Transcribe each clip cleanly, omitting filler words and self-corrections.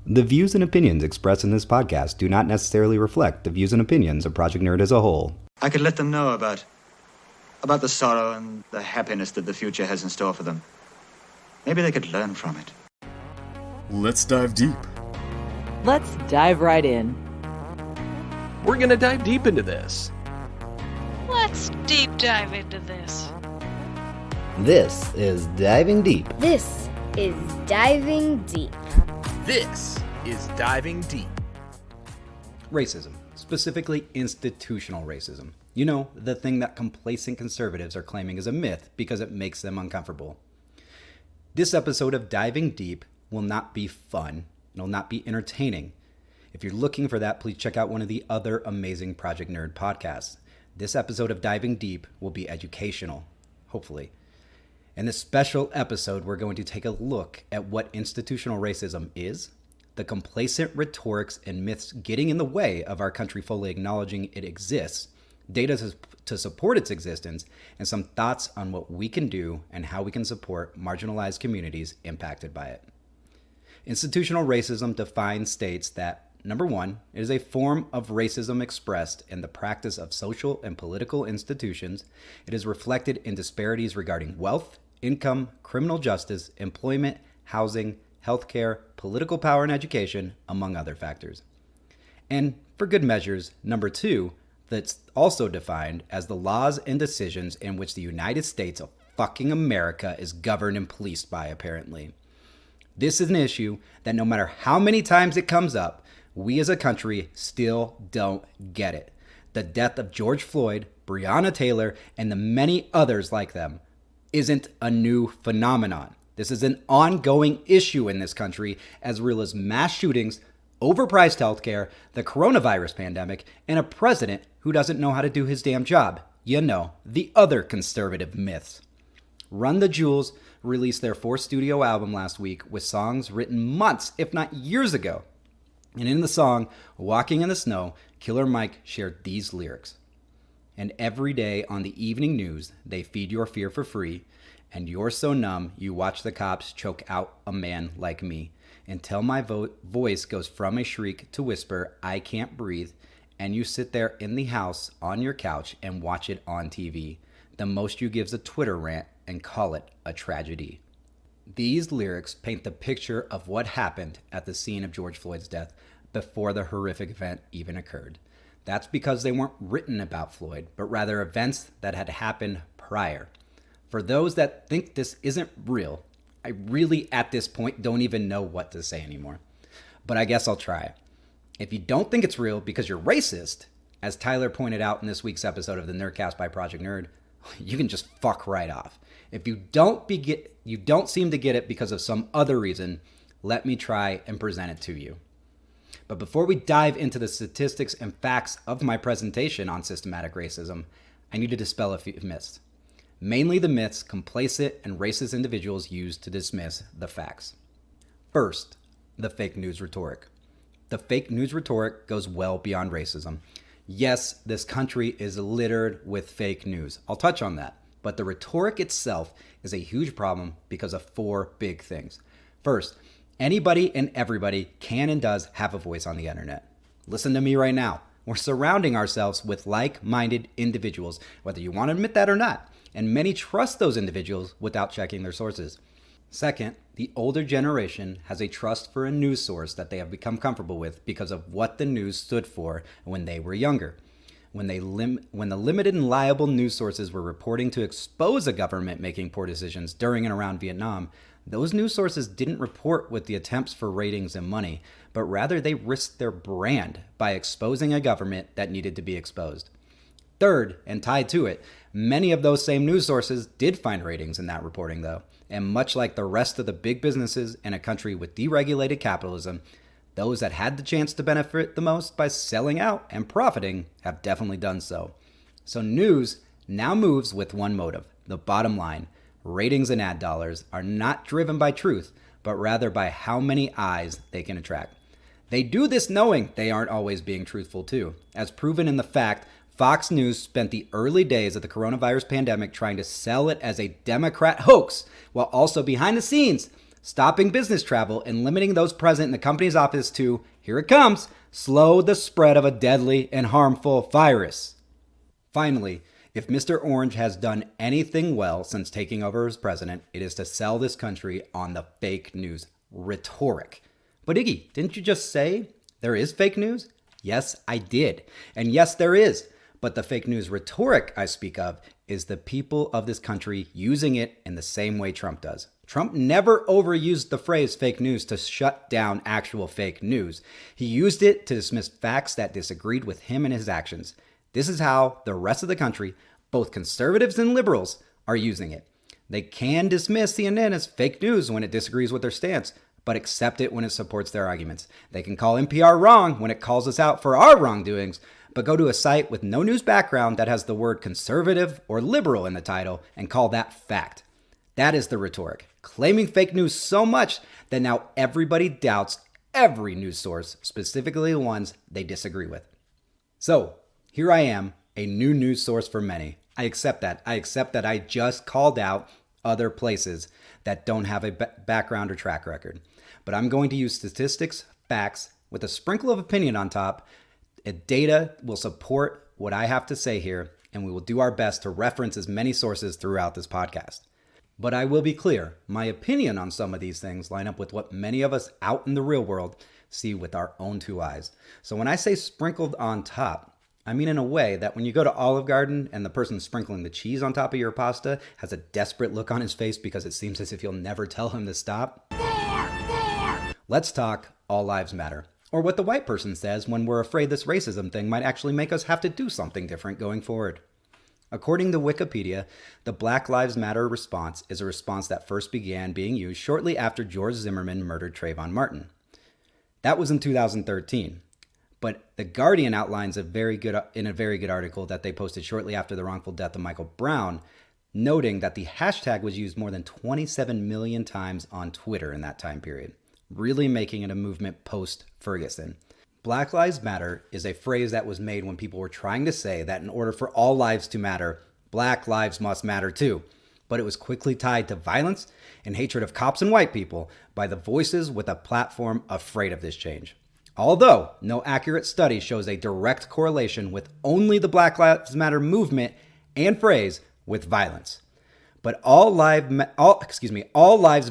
The views and opinions expressed in this podcast do not necessarily reflect the views and opinions of Project Nerd as a whole. I could let them know about the sorrow and the happiness that the future has in store for them. Maybe they could learn from it. Let's dive deep. Let's dive right in. We're gonna dive deep into this. Let's deep dive into this. This is Diving Deep. This is Diving Deep. This is Diving Deep. Racism, specifically institutional racism. You know, the thing that complacent conservatives are claiming is a myth because it makes them uncomfortable. This episode of Diving Deep will not be fun. It will not be entertaining. If you're looking for that, please check out one of the other amazing Project Nerd podcasts. This episode of Diving Deep will be educational, hopefully. In this special episode, we're going to take a look at what institutional racism is, the complacent rhetorics and myths getting in the way of our country fully acknowledging it exists, data to support its existence, and some thoughts on what we can do and how we can support marginalized communities impacted by it. Institutional racism defines states that, number one, it is a form of racism expressed in the practice of social and political institutions. It is reflected in disparities regarding wealth, income, criminal justice, employment, housing, healthcare, political power, and education, among other factors. And for good measures, number two, that's also defined as the laws and decisions in which the United States of fucking America is governed and policed by, apparently. This is an issue that no matter how many times it comes up, we as a country still don't get it. The death of George Floyd, Breonna Taylor, and the many others like them isn't a new phenomenon. This is an ongoing issue in this country, as real as mass shootings, overpriced healthcare, the coronavirus pandemic, and a president who doesn't know how to do his damn job. You know, the other conservative myths. Run the Jewels released their fourth studio album last week with songs written months, if not years ago. And in the song, Walking in the Snow, Killer Mike shared these lyrics. And every day on the evening news, they feed your fear for free. And you're so numb, you watch the cops choke out a man like me. Until my voice goes from a shriek to whisper, I can't breathe. And you sit there in the house on your couch and watch it on TV. The most you give's a Twitter rant and call it a tragedy. These lyrics paint the picture of what happened at the scene of George Floyd's death before the horrific event even occurred. That's because they weren't written about Floyd, but rather events that had happened prior. For those that think this isn't real, I really at this point don't even know what to say anymore. But I guess I'll try. If you don't think it's real because you're racist, as Tyler pointed out in this week's episode of the Nerdcast by Project Nerd, you can just fuck right off. If you don't seem to get it because of some other reason, let me try and present it to you. But before we dive into the statistics and facts of my presentation on systematic racism, I need to dispel a few myths. Mainly the myths complacent and racist individuals use to dismiss the facts. First, the fake news rhetoric. The fake news rhetoric goes well beyond racism. Yes, this country is littered with fake news. I'll touch on that. But the rhetoric itself is a huge problem because of four big things. First, anybody and everybody can and does have a voice on the internet. Listen to me right now. We're surrounding ourselves with like-minded individuals, whether you want to admit that or not. And many trust those individuals without checking their sources. Second, the older generation has a trust for a news source that they have become comfortable with because of what the news stood for when they were younger. When the limited and liable news sources were reporting to expose a government making poor decisions during and around Vietnam, those news sources didn't report with the attempts for ratings and money, but rather they risked their brand by exposing a government that needed to be exposed. Third, and tied to it, many of those same news sources did find ratings in that reporting though, and much like the rest of the big businesses in a country with deregulated capitalism, those that had the chance to benefit the most by selling out and profiting have definitely done so. So news now moves with one motive, the bottom line. Ratings and ad dollars are not driven by truth, but rather by how many eyes they can attract. They do this knowing they aren't always being truthful too, as proven in the fact Fox News spent the early days of the coronavirus pandemic trying to sell it as a Democrat hoax, while also behind the scenes stopping business travel and limiting those present in the company's office to, here it comes, slow the spread of a deadly and harmful virus. Finally, if Mr. Orange has done anything well since taking over as president, it is to sell this country on the fake news rhetoric. But Iggy, didn't you just say there is fake news? Yes, I did. And yes, there is. But the fake news rhetoric I speak of is the people of this country using it in the same way Trump does. Trump never overused the phrase fake news to shut down actual fake news. He used it to dismiss facts that disagreed with him and his actions. This is how the rest of the country, both conservatives and liberals, are using it. They can dismiss CNN as fake news when it disagrees with their stance, but accept it when it supports their arguments. They can call NPR wrong when it calls us out for our wrongdoings, but go to a site with no news background that has the word conservative or liberal in the title and call that fact. That is the rhetoric, claiming fake news so much that now everybody doubts every news source, specifically the ones they disagree with. So, here I am, a new news source for many. I accept that. I accept that I just called out other places that don't have a background or track record. But I'm going to use statistics, facts, with a sprinkle of opinion on top. Data will support what I have to say here, and we will do our best to reference as many sources throughout this podcast. But I will be clear, my opinion on some of these things line up with what many of us out in the real world see with our own two eyes. So when I say sprinkled on top, I mean in a way that when you go to Olive Garden and the person sprinkling the cheese on top of your pasta has a desperate look on his face because it seems as if you'll never tell him to stop. Let's talk All Lives Matter. Or what the white person says when we're afraid this racism thing might actually make us have to do something different going forward. According to Wikipedia, the Black Lives Matter response is a response that first began being used shortly after George Zimmerman murdered Trayvon Martin. That was in 2013. But The Guardian outlines in a very good article that they posted shortly after the wrongful death of Michael Brown, noting that the hashtag was used more than 27 million times on Twitter in that time period, really making it a movement post-Ferguson. Black Lives Matter is a phrase that was made when people were trying to say that in order for all lives to matter, Black lives must matter too. But it was quickly tied to violence and hatred of cops and white people by the voices with a platform afraid of this change. Although no accurate study shows a direct correlation with only the Black Lives Matter movement and phrase with violence. But all lives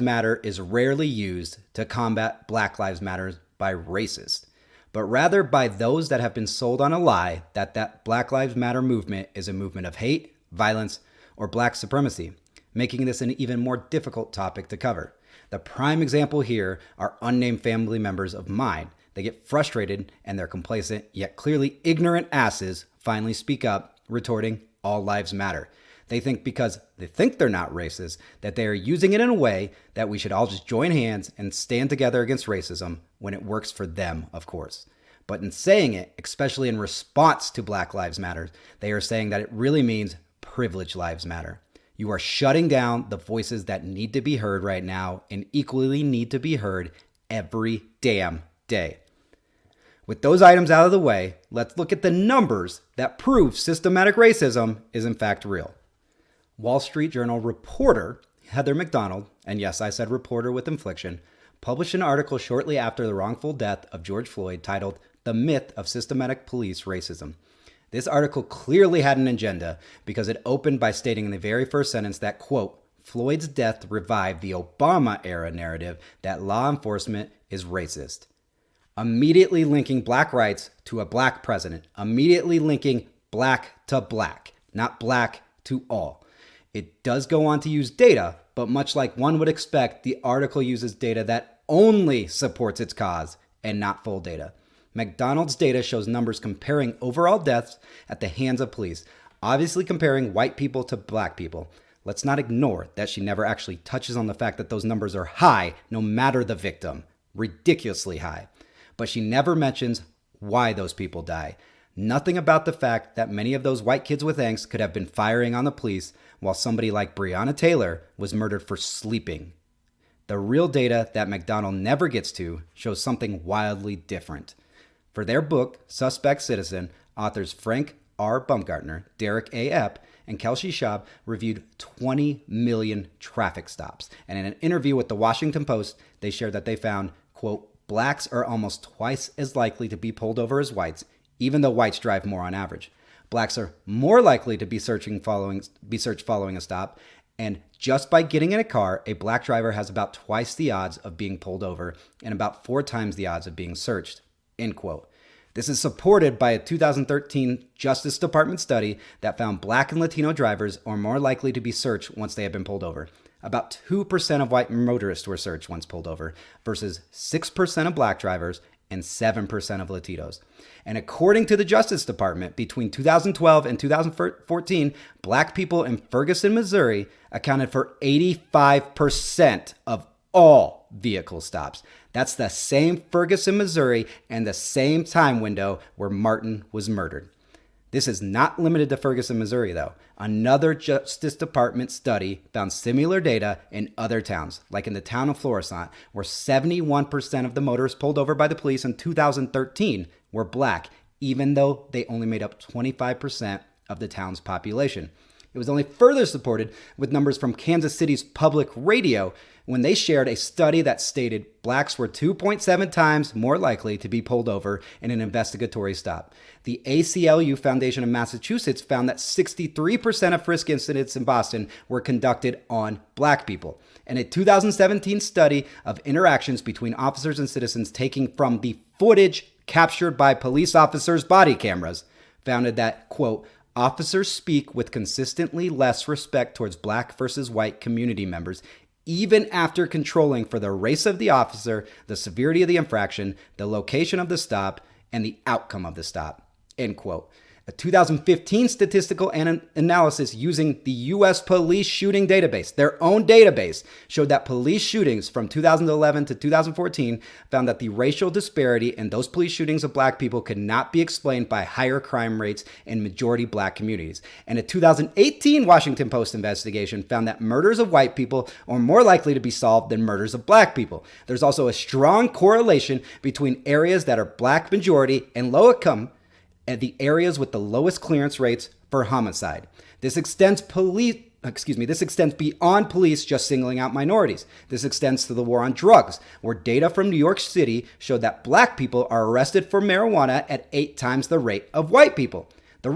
matter is rarely used to combat Black Lives Matter by racists, but rather by those that have been sold on a lie that Black Lives Matter movement is a movement of hate, violence, or black supremacy, making this an even more difficult topic to cover. The prime example here are unnamed family members of mine. They get frustrated and their complacent yet clearly ignorant asses finally speak up, retorting, all lives matter. They think because they think they're not racist, that they are using it in a way that we should all just join hands and stand together against racism when it works for them, of course. But in saying it, especially in response to Black Lives Matter, they are saying that it really means privileged lives matter. You are shutting down the voices that need to be heard right now and equally need to be heard every damn day. With those items out of the way, let's look at the numbers that prove systematic racism is in fact real. Wall Street Journal reporter Heather McDonald, and yes, I said reporter with inflection, published an article shortly after the wrongful death of George Floyd titled The Myth of Systematic Police Racism. This article clearly had an agenda because it opened by stating in the very first sentence that, quote, Floyd's death revived the Obama-era narrative that law enforcement is racist. Immediately linking black rights to a black president. Immediately linking black to black, not black to all. It does go on to use data, but much like one would expect, the article uses data that only supports its cause and not full data. McDonald's data shows numbers comparing overall deaths at the hands of police, obviously comparing white people to black people. Let's not ignore that she never actually touches on the fact that those numbers are high, no matter the victim, ridiculously high. But she never mentions why those people die. Nothing about the fact that many of those white kids with angst could have been firing on the police while somebody like Breonna Taylor was murdered for sleeping. The real data that McDonald never gets to shows something wildly different. For their book, Suspect Citizen, authors Frank R. Baumgartner, Derek A. Epp, and Kelsey Schaub reviewed 20 million traffic stops. And in an interview with the Washington Post, they shared that they found, quote, blacks are almost twice as likely to be pulled over as whites, even though whites drive more on average. Blacks are more likely to be searched following a stop, and just by getting in a car, a black driver has about twice the odds of being pulled over and about 4 times the odds of being searched, end quote. This is supported by a 2013 Justice Department study that found black and Latino drivers are more likely to be searched once they have been pulled over. About 2% of white motorists were searched once pulled over versus 6% of black drivers and 7% of Latinos. And according to the Justice Department, between 2012 and 2014, black people in Ferguson, Missouri accounted for 85% of all vehicle stops. That's the same Ferguson, Missouri, and the same time window where Martin was murdered. This is not limited to Ferguson, Missouri, though. Another Justice Department study found similar data in other towns, like in the town of Florissant, where 71% of the motorists pulled over by the police in 2013 were black, even though they only made up 25% of the town's population. It was only further supported with numbers from Kansas City's public radio when they shared a study that stated blacks were 2.7 times more likely to be pulled over in an investigatory stop. The ACLU Foundation of Massachusetts found that 63% of frisk incidents in Boston were conducted on black people. And a 2017 study of interactions between officers and citizens taken from the footage captured by police officers' body cameras found that, quote, officers speak with consistently less respect towards black versus white community members, even after controlling for the race of the officer, the severity of the infraction, the location of the stop, and the outcome of the stop, end quote. A 2015 statistical analysis using the U.S. Police Shooting Database, their own database, showed that police shootings from 2011 to 2014 found that the racial disparity in those police shootings of black people could not be explained by higher crime rates in majority black communities. And a 2018 Washington Post investigation found that murders of white people are more likely to be solved than murders of black people. There's also a strong correlation between areas that are black majority and low income and the areas with the lowest clearance rates for homicide. This extends beyond police just singling out minorities. This extends to the war on drugs, where data from New York City showed that black people are arrested for marijuana at 8 times the rate of white people. The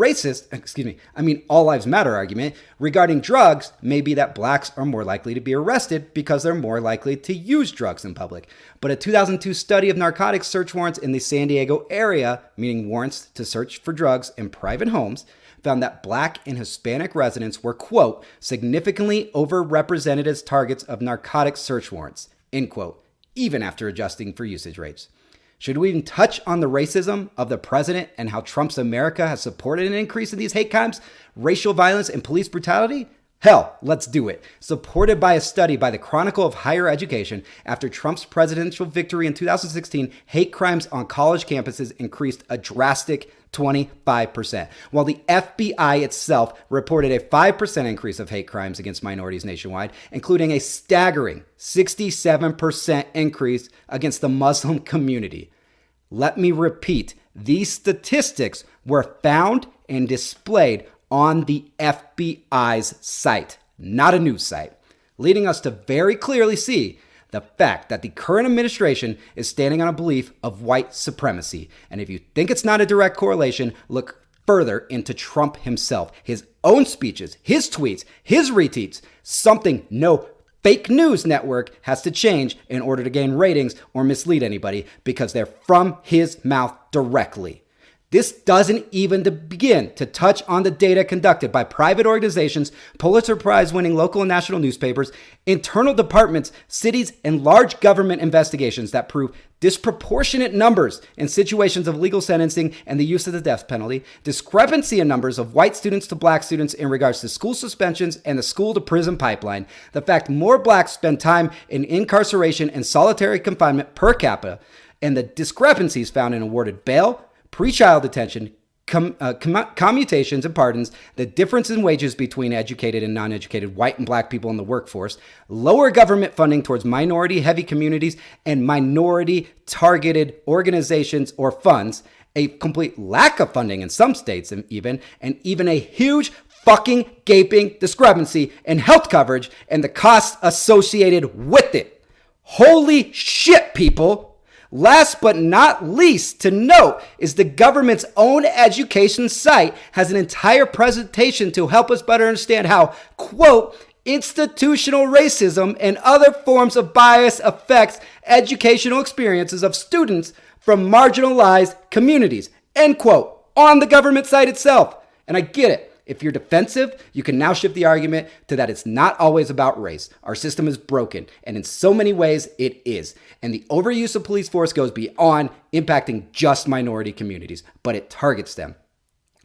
all lives matter argument regarding drugs may be that blacks are more likely to be arrested because they're more likely to use drugs in public. But a 2002 study of narcotics search warrants in the San Diego area, meaning warrants to search for drugs in private homes, found that black and Hispanic residents were, quote, significantly overrepresented as targets of narcotics search warrants, end quote, even after adjusting for usage rates. Should we even touch on the racism of the president and how Trump's America has supported an increase in these hate crimes, racial violence, and police brutality? Hell, let's do it. Supported by a study by the Chronicle of Higher Education, after Trump's presidential victory in 2016, hate crimes on college campuses increased a drastic 25%, while the FBI itself reported a 5% increase of hate crimes against minorities nationwide, including a staggering 67% increase against the Muslim community. Let me repeat, these statistics were found and displayed on the FBI's site, not a news site, leading us to very clearly see the fact that the current administration is standing on a belief of white supremacy. And if you think it's not a direct correlation, look further into Trump himself, his own speeches, his tweets, his retweets, something no fake news network has to change in order to gain ratings or mislead anybody, because they're from his mouth directly. This doesn't even begin to touch on the data conducted by private organizations, Pulitzer Prize-winning local and national newspapers, internal departments, cities, and large government investigations that prove disproportionate numbers in situations of legal sentencing and the use of the death penalty, discrepancy in numbers of white students to black students in regards to school suspensions and the school-to-prison pipeline, the fact more blacks spend time in incarceration and solitary confinement per capita, and the discrepancies found in awarded bail, pre-trial detention, commutations and pardons, the difference in wages between educated and non-educated white and black people in the workforce, lower government funding towards minority-heavy communities and minority-targeted organizations or funds, a complete lack of funding in some states and even a huge fucking gaping discrepancy in health coverage and the costs associated with it. Holy shit, people. Last but not least to note is the government's own education site has an entire presentation to help us better understand how, quote, institutional racism and other forms of bias affects educational experiences of students from marginalized communities, end quote, on the government site itself. And I get it. If you're defensive, you can now shift the argument to that it's not always about race. Our system is broken, and in so many ways, it is. And the overuse of police force goes beyond impacting just minority communities, but it targets them.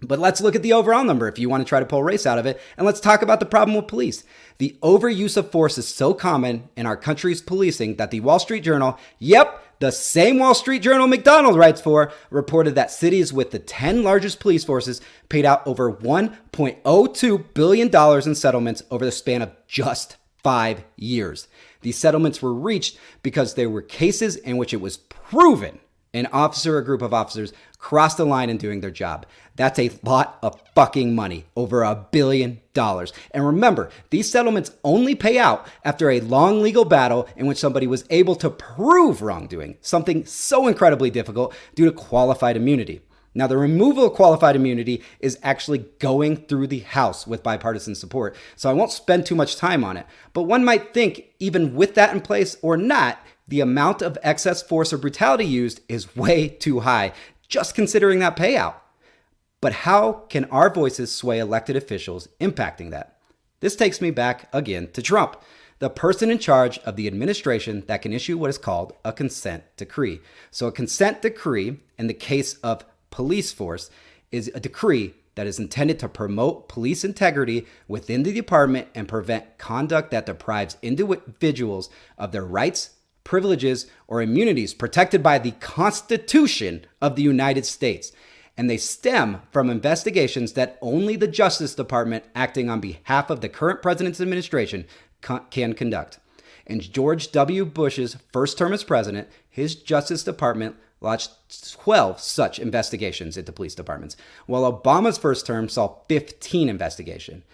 But let's look at the overall number if you want to try to pull race out of it, and let's talk about the problem with police. The overuse of force is so common in our country's policing that the Wall Street Journal, yep, the same Wall Street Journal McDonald writes for, reported that cities with the 10 largest police forces paid out over $1.02 billion in settlements over the span of just 5 years. These settlements were reached because there were cases in which it was proven an officer or a group of officers crossed the line in doing their job. That's a lot of fucking money, over $1 billion. And remember, these settlements only pay out after a long legal battle in which somebody was able to prove wrongdoing, something so incredibly difficult due to qualified immunity. Now, the removal of qualified immunity is actually going through the House with bipartisan support, so I won't spend too much time on it. But one might think, even with that in place or not, the amount of excess force or brutality used is way too high, just considering that payout. But how can our voices sway elected officials impacting that? This takes me back again to Trump, the person in charge of the administration that can issue what is called a consent decree. So a consent decree, in the case of police force, is a decree that is intended to promote police integrity within the department and prevent conduct that deprives individuals of their rights, privileges, or immunities protected by the Constitution of the United States. And they stem from investigations that only the Justice Department, acting on behalf of the current president's administration, can conduct. In George W. Bush's first term as president, his Justice Department launched 12 such investigations into police departments, while Obama's first term saw 15 investigations.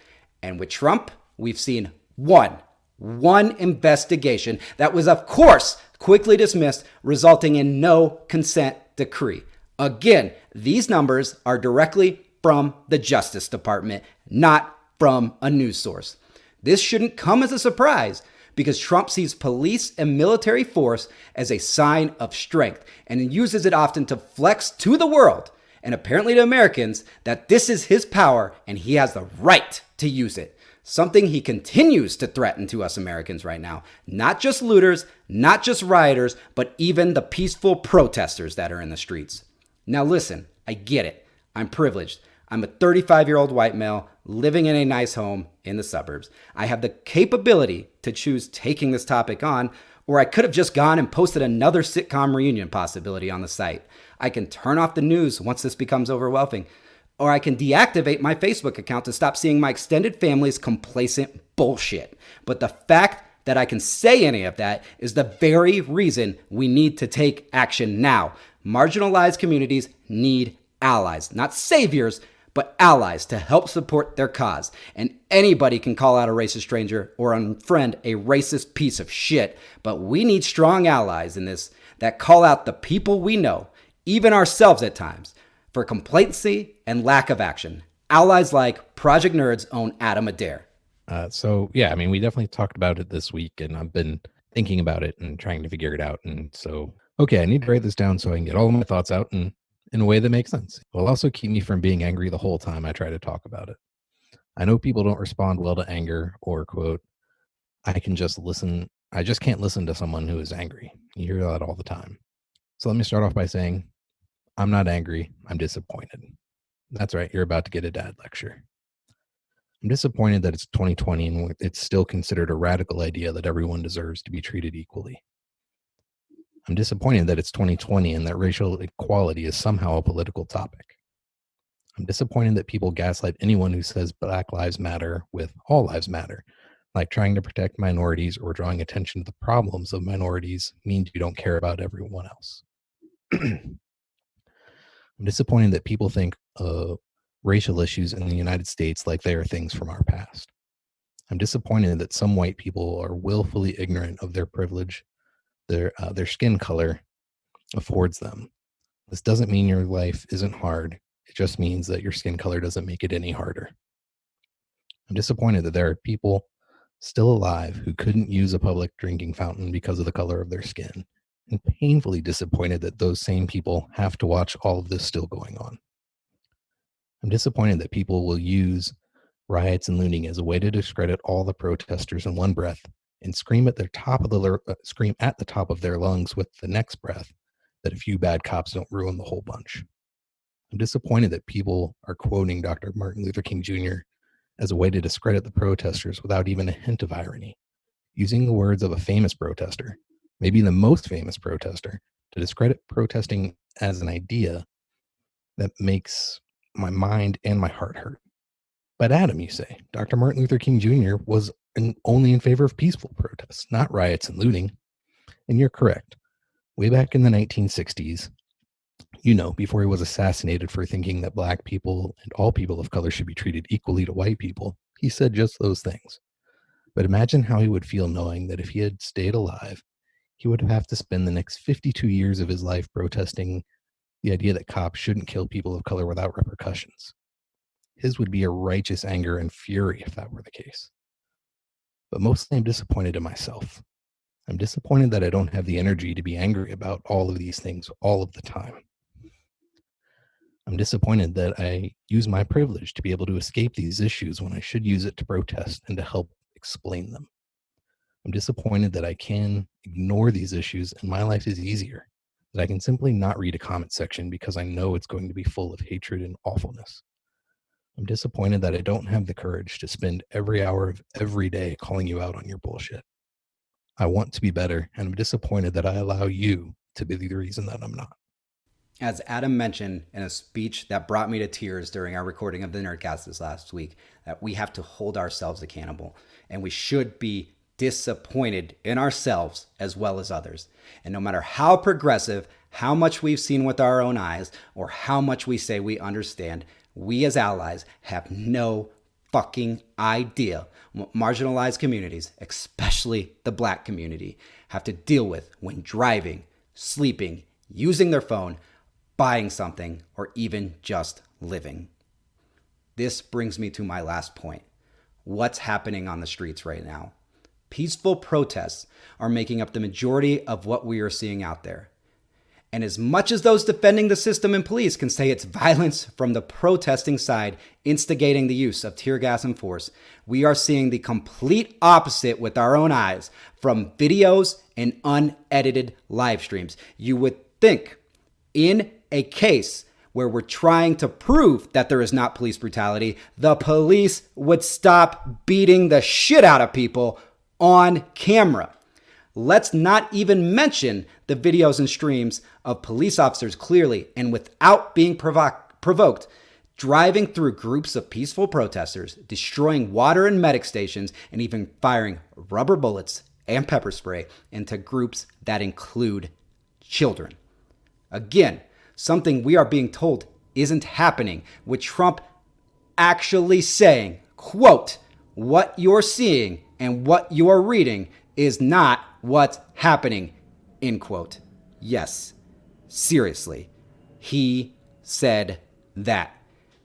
And with Trump, we've seen one investigation that was, of course, quickly dismissed, resulting in no consent decree. Again, these numbers are directly from the Justice Department, not from a news source. This shouldn't come as a surprise because Trump sees police and military force as a sign of strength and uses it often to flex to the world and apparently to Americans that this is his power and he has the right to use it. Something he continues to threaten to us Americans right now. Not just looters, not just rioters, but even the peaceful protesters that are in the streets. Now listen, I get it. I'm privileged. I'm a 35-year-old white male living in a nice home in the suburbs. I have the capability to choose taking this topic on, or I could have just gone and posted another sitcom reunion possibility on the site. I can turn off the news once this becomes overwhelming, or I can deactivate my Facebook account to stop seeing my extended family's complacent bullshit. But the fact that I can say any of that is the very reason we need to take action now. Marginalized communities need allies, not saviors, but allies to help support their cause. And anybody can call out a racist stranger or unfriend a racist piece of shit, but we need strong allies in this that call out the people we know, even ourselves at times, for complacency and lack of action. Allies like Project Nerd's own Adam Adair. We definitely talked about it this week, and I've been thinking about it and trying to figure it out. And so, okay, I need to write this down so I can get all of my thoughts out in a way that makes sense. It will also keep me from being angry the whole time I try to talk about it. I know people don't respond well to anger or, quote, I just can't listen to someone who is angry. You hear that all the time. So let me start off by saying, I'm not angry, I'm disappointed. That's right, you're about to get a dad lecture. I'm disappointed that it's 2020 and it's still considered a radical idea that everyone deserves to be treated equally. I'm disappointed that it's 2020 and that racial equality is somehow a political topic. I'm disappointed that people gaslight anyone who says Black Lives Matter with All Lives Matter, like trying to protect minorities or drawing attention to the problems of minorities means you don't care about everyone else. I'm disappointed that people think racial issues in the United States like they are things from our past. I'm disappointed that some white people are willfully ignorant of their privilege their skin color affords them. This doesn't mean your life isn't hard. It just means that your skin color doesn't make it any harder. I'm disappointed that there are people still alive who couldn't use a public drinking fountain because of the color of their skin, and painfully disappointed that those same people have to watch all of this still going on. I'm disappointed that people will use riots and looting as a way to discredit all the protesters in one breath and scream at the top of their lungs with the next breath that a few bad cops don't ruin the whole bunch. I'm disappointed that people are quoting Dr. Martin Luther King Jr. as a way to discredit the protesters without even a hint of irony, using the words of a famous protester, maybe the most famous protester, to discredit protesting as an idea that makes my mind and my heart hurt. But Adam, you say, Dr. Martin Luther King Jr. was only in favor of peaceful protests, not riots and looting. And you're correct. Way back in the 1960s, before he was assassinated for thinking that black people and all people of color should be treated equally to white people, he said just those things. But imagine how he would feel knowing that if he had stayed alive, he would have to spend the next 52 years of his life protesting the idea that cops shouldn't kill people of color without repercussions. His would be a righteous anger and fury if that were the case. But mostly I'm disappointed in myself. I'm disappointed that I don't have the energy to be angry about all of these things all of the time. I'm disappointed that I use my privilege to be able to escape these issues when I should use it to protest and to help explain them. I'm disappointed that I can ignore these issues and my life is easier, that I can simply not read a comment section because I know it's going to be full of hatred and awfulness. I'm disappointed that I don't have the courage to spend every hour of every day calling you out on your bullshit. I want to be better, and I'm disappointed that I allow you to be the reason that I'm not. As Adam mentioned in a speech that brought me to tears during our recording of the Nerdcast this last week, that we have to hold ourselves accountable, and we should be disappointed in ourselves as well as others. And no matter how progressive, how much we've seen with our own eyes, or how much we say we understand, we as allies have no fucking idea what marginalized communities, especially the black community, have to deal with when driving, sleeping, using their phone, buying something, or even just living. This brings me to my last point. What's happening on the streets right now? Peaceful protests are making up the majority of what we are seeing out there. And as much as those defending the system and police can say it's violence from the protesting side, instigating the use of tear gas and force, we are seeing the complete opposite with our own eyes from videos and unedited live streams. You would think in a case where we're trying to prove that there is not police brutality, the police would stop beating the shit out of people on camera. Let's not even mention the videos and streams of police officers clearly and without being provoked, driving through groups of peaceful protesters, destroying water and medic stations, and even firing rubber bullets and pepper spray into groups that include children. Again, something we are being told isn't happening, with Trump actually saying, quote, "What you're seeing and what you are reading is not what's happening," end quote. Yes, seriously, he said that.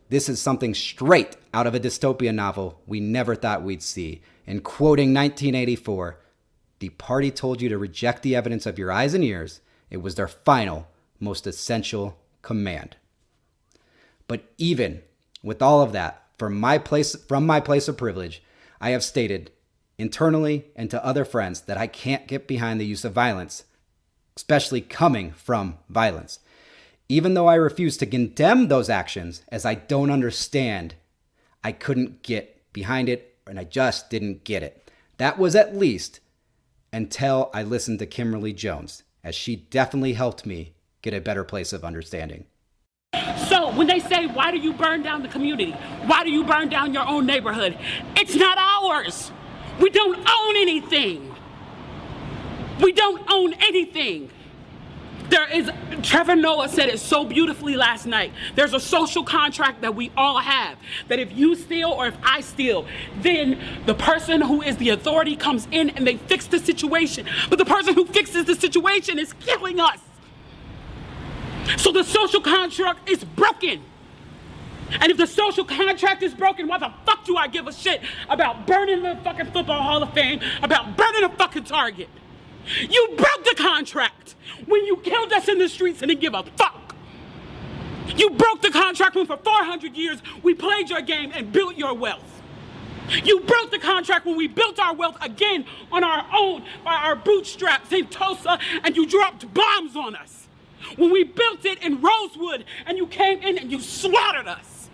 This is something straight out of a dystopian novel we never thought we'd see. And quoting 1984, "The party told you to reject the evidence of your eyes and ears. It was their final, most essential command." But even with all of that, from my place of privilege, I have stated internally and to other friends that I can't get behind the use of violence, especially coming from violence. Even though I refuse to condemn those actions as I don't understand, I couldn't get behind it and I just didn't get it. That was at least until I listened to Kimberly Jones, as she definitely helped me get a better place of understanding. So when they say, why do you burn down the community? Why do you burn down your own neighborhood? It's not ours. We don't own anything. We don't own anything. Trevor Noah said it so beautifully last night. There's a social contract that we all have, that if you steal or if I steal, then the person who is the authority comes in and they fix the situation. But the person who fixes the situation is killing us. So the social contract is broken. And if the social contract is broken, why the fuck do I give a shit about burning the fucking Football Hall of Fame, about burning a fucking Target? You broke the contract when you killed us in the streets and didn't give a fuck. You broke the contract when for 400 years we played your game and built your wealth. You broke the contract when we built our wealth again on our own, by our bootstraps in Tulsa, and you dropped bombs on us. When we built it in Rosewood and you came in and you slaughtered us.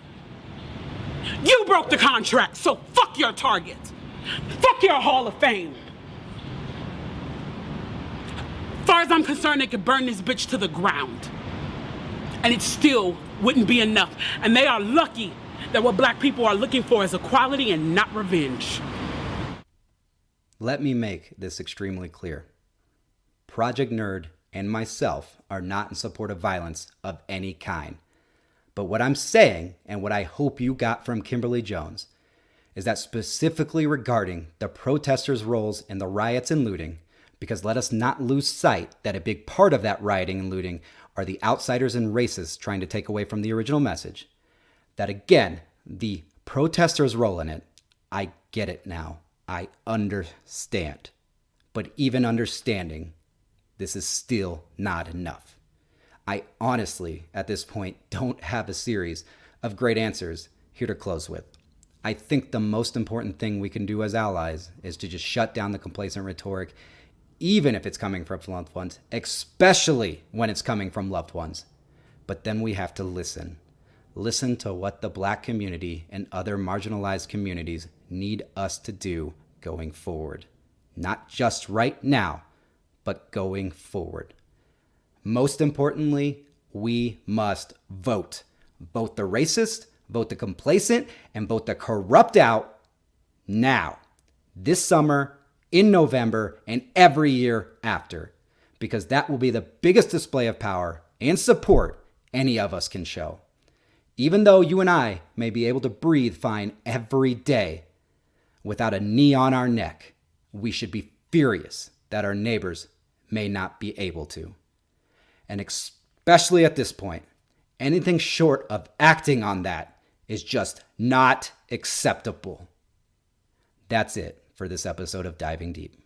You broke the contract, so fuck your Target. Fuck your Hall of Fame. As far as I'm concerned, they could burn this bitch to the ground. And it still wouldn't be enough. And they are lucky that what black people are looking for is equality and not revenge. Let me make this extremely clear. Project Nerd and myself are not in support of violence of any kind. But what I'm saying, and what I hope you got from Kimberly Jones, is that specifically regarding the protesters' roles in the riots and looting, because let us not lose sight that a big part of that rioting and looting are the outsiders and racists trying to take away from the original message, that again, the protesters' role in it, I get it now. I understand. But even understanding, this is still not enough. I honestly, at this point, don't have a series of great answers here to close with. I think the most important thing we can do as allies is to just shut down the complacent rhetoric, even if it's coming from loved ones, especially when it's coming from loved ones. But then we have to listen. Listen to what the Black community and other marginalized communities need us to do going forward. Not just right now, but going forward. Most importantly, we must vote. Vote the racist, vote the complacent, and vote the corrupt out now. This summer, in November, and every year after. Because that will be the biggest display of power and support any of us can show. Even though you and I may be able to breathe fine every day without a knee on our neck, we should be furious that our neighbors may not be able to. And especially at this point, anything short of acting on that is just not acceptable. That's it for this episode of Diving Deep.